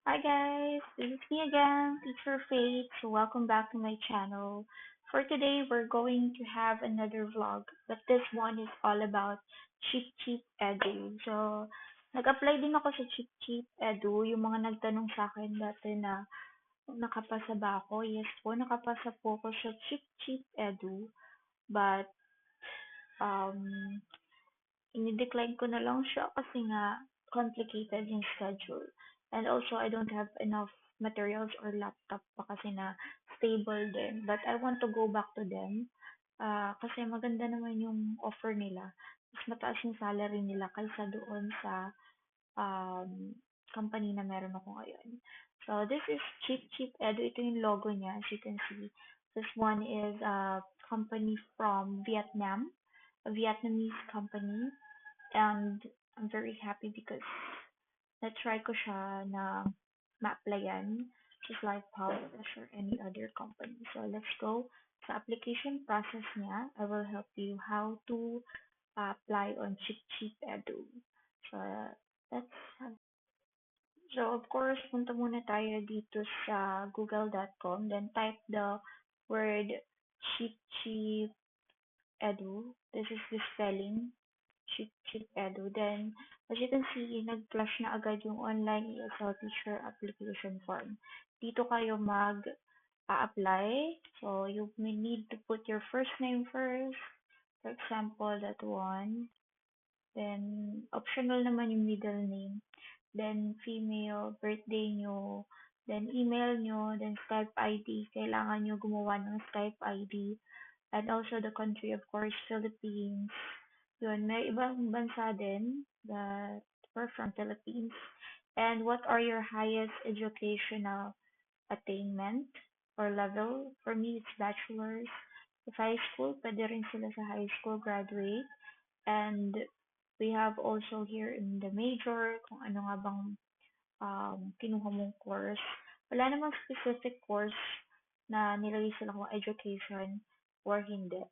Hi guys, this is me again, Teacher Faith. So welcome back to my channel. For today, we're going to have another vlog, but this one is all about Cheap Cheap Edu. So, nag-apply din ako sa Cheap Cheap Edu. Yung mga nagtanong sa akin dati na nakapasa ba ako. Yes po, nakapasa po ako sa Cheap Cheap Edu. But, um, ini-decline ko na lang siya kasi nga complicated yung schedule. And also, I don't have enough materials or laptop pa kasi na stable din. But I want to go back to them. Kasi maganda naman yung offer nila. Mas mataas yung salary nila kaysa doon sa um, company na meron ako ngayon. So, this is Cheap Cheap Edu. Ito yung logo niya, as you can see. This one is a company from Vietnam, a Vietnamese company. And I'm very happy because na-try ko siya na ma-applyan just like Powerfish or any other company. So let's go sa application process niya. I will help you how to apply on Cheap Cheap Edu. So that's so of course punta muna tayo dito sa google.com, then type the word Cheap Cheap Edu. This is the spelling Cheap Edu. Then, as you can see, nag-flash na agad yung online ESL teacher application form. Dito kayo mag-a-apply. So, you may need to put your first name first. For example, that one. Then, optional naman yung middle name. Then, female, birthday nyo. Then, email nyo. Then, Skype ID. Kailangan nyo gumawa ng Skype ID. And also the country, of course, Philippines. Yun, may ibang bansa din that were from Philippines. And what are your highest educational attainment or level? For me, it's bachelor's. If high school, pwede rin sila sa high school graduate. And we have also here in the major, kung ano nga bang kinuha mong course. Wala namang specific course na nilagay sila kung education or hindi.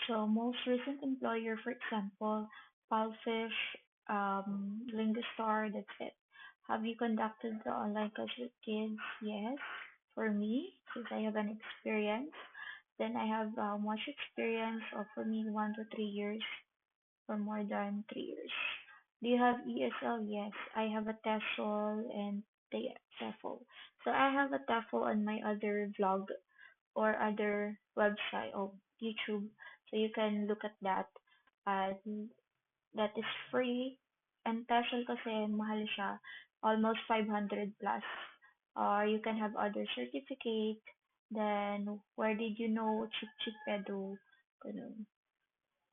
So most recent employer, for example, Palfish, Lingustar, that's it. Have you conducted the online class with kids? Yes. For me, since I have an experience, then I have much experience of for me 1 to 3 years for more than 3 years. Do you have ESL? Yes. I have a TESOL and the TEFL. So I have a TEFL on my other vlog or other website or YouTube. So you can look at that. That is free. And TESOL kasi mahal siya. Almost 500 plus. Or you can have other certificate. Then, where did you know Chip Chip Edu? Ganun.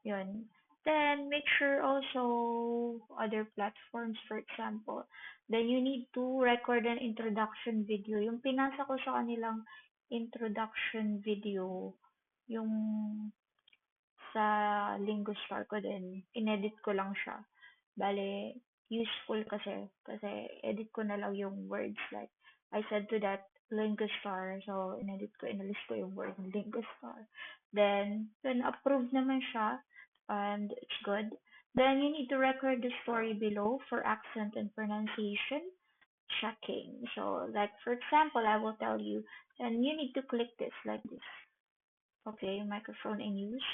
Yun. Then, make sure also other platforms, for example. Then, you need to record an introduction video. Yung pinasa ko sa kanilang introduction video, yung sa Lingustar ko din, inedit ko lang siya. Bale, useful kasi edit ko na lang yung words. Like, I said to that Lingustar, so inedit ko, inalis ko yung word Lingustar. Then, approved naman siya, and it's good. Then, you need to record the story below for accent and pronunciation checking. So, like, for example, I will tell you, and you need to click this like this. Okay, microphone in use.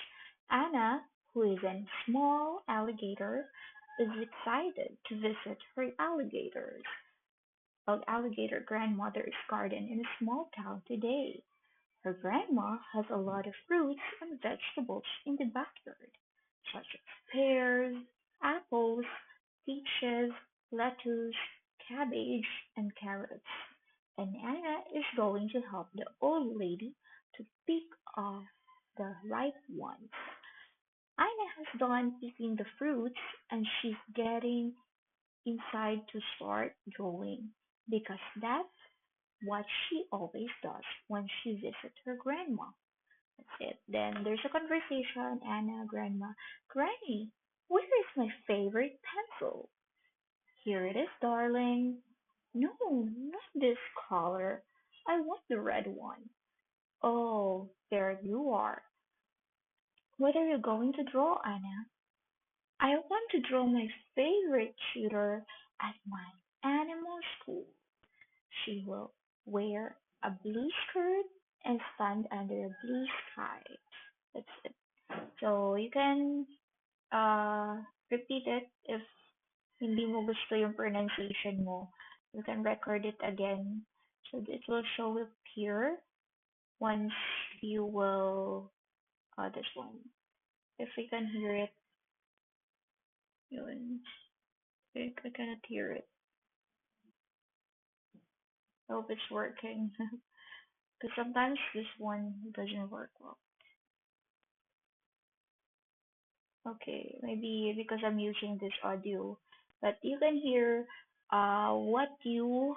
Anna, who is a small alligator, is excited to visit her alligator grandmother's garden in a small town today. Her grandma has a lot of fruits and vegetables in the backyard, such as pears, apples, peaches, lettuce, cabbage, and carrots. And Anna is going to help the old lady to pick off the ripe ones. Anna has done picking the fruits and she's getting inside to start drawing because that's what she always does when she visits her grandma. That's it. Then there's a conversation. Anna, grandma, Granny, where is my favorite pencil? Here it is, darling. No, not this color. I want the red one. Oh, there you are. What are you going to draw, Anna? I want to draw my favorite tutor at my animal school. she will wear a blue skirt and stand under a blue sky. That's it. So you can repeat it if hindi mo gusto yung pronunciation mo. You can record it again. So it will show up here once you will this one. If we can hear it, yun. I cannot hear it. I hope it's working. Because sometimes this one doesn't work well. Okay, maybe because I'm using this audio. But you can hear what you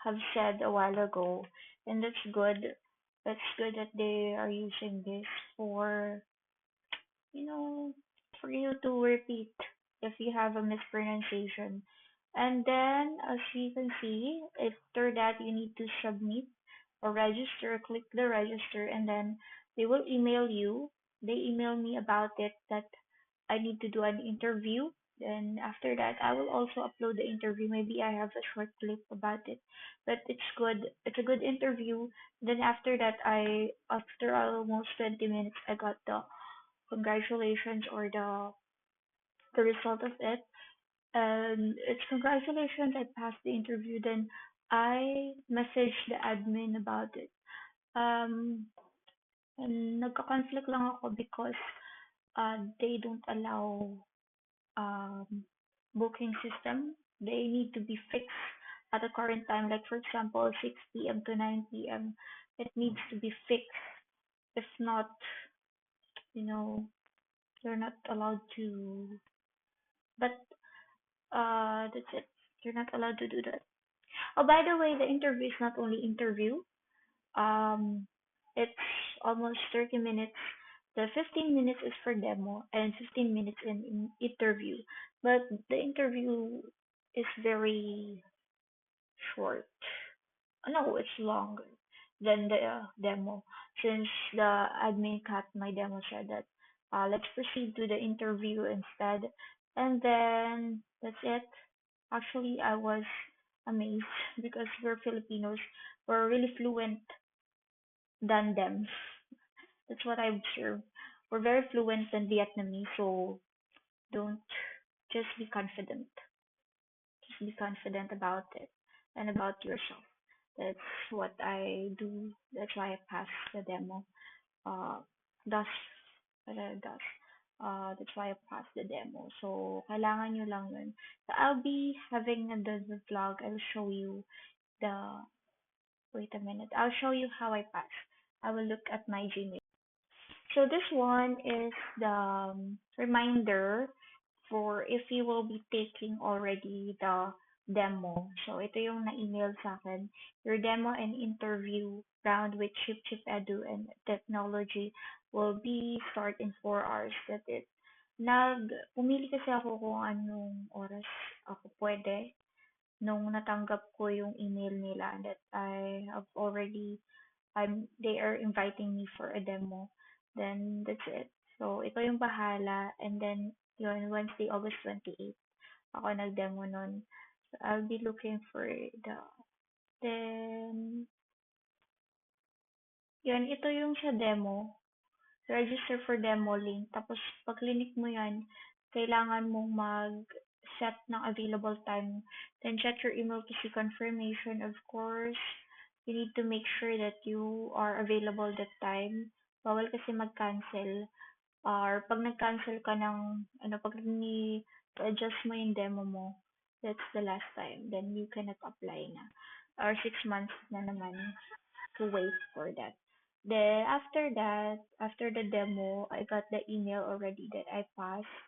have said a while ago, and that's good. That's good that they are using this for, you know, for you to repeat if you have a mispronunciation. And then, as you can see, after that, you need to submit or register, click the register, and then they will email you. They email me about it that I need to do an interview. Then after that, I will also upload the interview. Maybe I have a short clip about it, but it's good. It's a good interview. Then after that, after almost 20 minutes, I got the congratulations or the result of it. And it's congratulations, I passed the interview. Then I messaged the admin about it. Um, and nagka-conflict lang ako because they don't allow um, booking system. They need to be fixed at the current time. Like for example, 6 p.m. to 9 p.m. It needs to be fixed. If not, you know, you're not allowed to. But that's it. You're not allowed to do that. Oh, by the way, the interview is not only interview. Um, it's almost 30 minutes. The 15 minutes is for demo and 15 minutes in interview. But the interview is very short. No, it's longer than the demo since the admin cut my demo said that let's proceed to the interview instead. And then that's it. Actually, I was amazed because we're Filipinos. We're really fluent than them. That's what I observed. We're very fluent than Vietnamese, so don't just be confident. Just be confident about it and about yourself. That's what I do. That's why I passed the demo. Uh, thus, thus. That's why I passed the demo. So, kailangan nyo lang yun. So, I'll be having the vlog. I'll show you the, wait a minute. I'll show you how I pass. I will look at my Gmail. So this one is the reminder for if you will be taking already the demo. So ito yung na-email sa akin. Your demo and interview round with Chip Chip Edu and Technology will be start in 4 hours. That's it. Pumili kasi ako kung anong oras ako pwede nung natanggap ko yung email nila that I have already they are inviting me for a demo. Then that's it. So ikaw yung bahala and then yun Wednesday, August 28th ako nag-demo nun. So I'll be looking for the then yun ito yung sa demo. Register for demo link. Tapos pag clinic mo yan, kailangan mong mag-set ng available time. Then check your email to see confirmation. Of course, you need to make sure that you are available that time. Bawal kasi mag-cancel. Or pag nag-cancel ka ng, pag ni-adjust mo yung demo mo, that's the last time. Then you cannot apply na. Or 6 months na naman to wait for that. Then after that, after the demo, I got the email already that I passed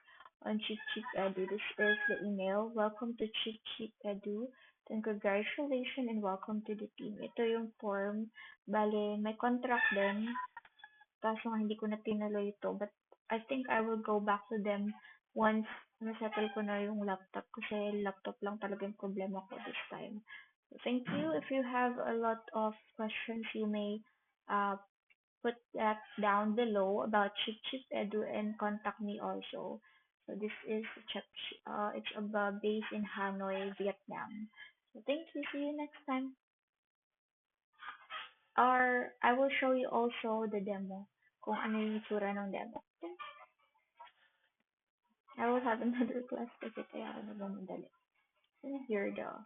on Cheap Cheap Edu. This is the email. Welcome to Cheap Cheap Edu. Then congratulations and welcome to the team. Ito yung form. Bale, may contract din. Kaso nga hindi ko na tinuloy ito. But I think I will go back to them once nasettle ko na yung laptop. Kasi laptop lang talaga yung problema ko this time. Thank you. If you have a lot of questions, you may uh, put that down below about Chip Chip Edu and contact me also. So this is it's based in Hanoi, Vietnam. So thank you. See you next time. Or I will show you also the demo, kung ano yung itsura ng demo. I will have another class kasi kaya ako nagmamadali. Here daw.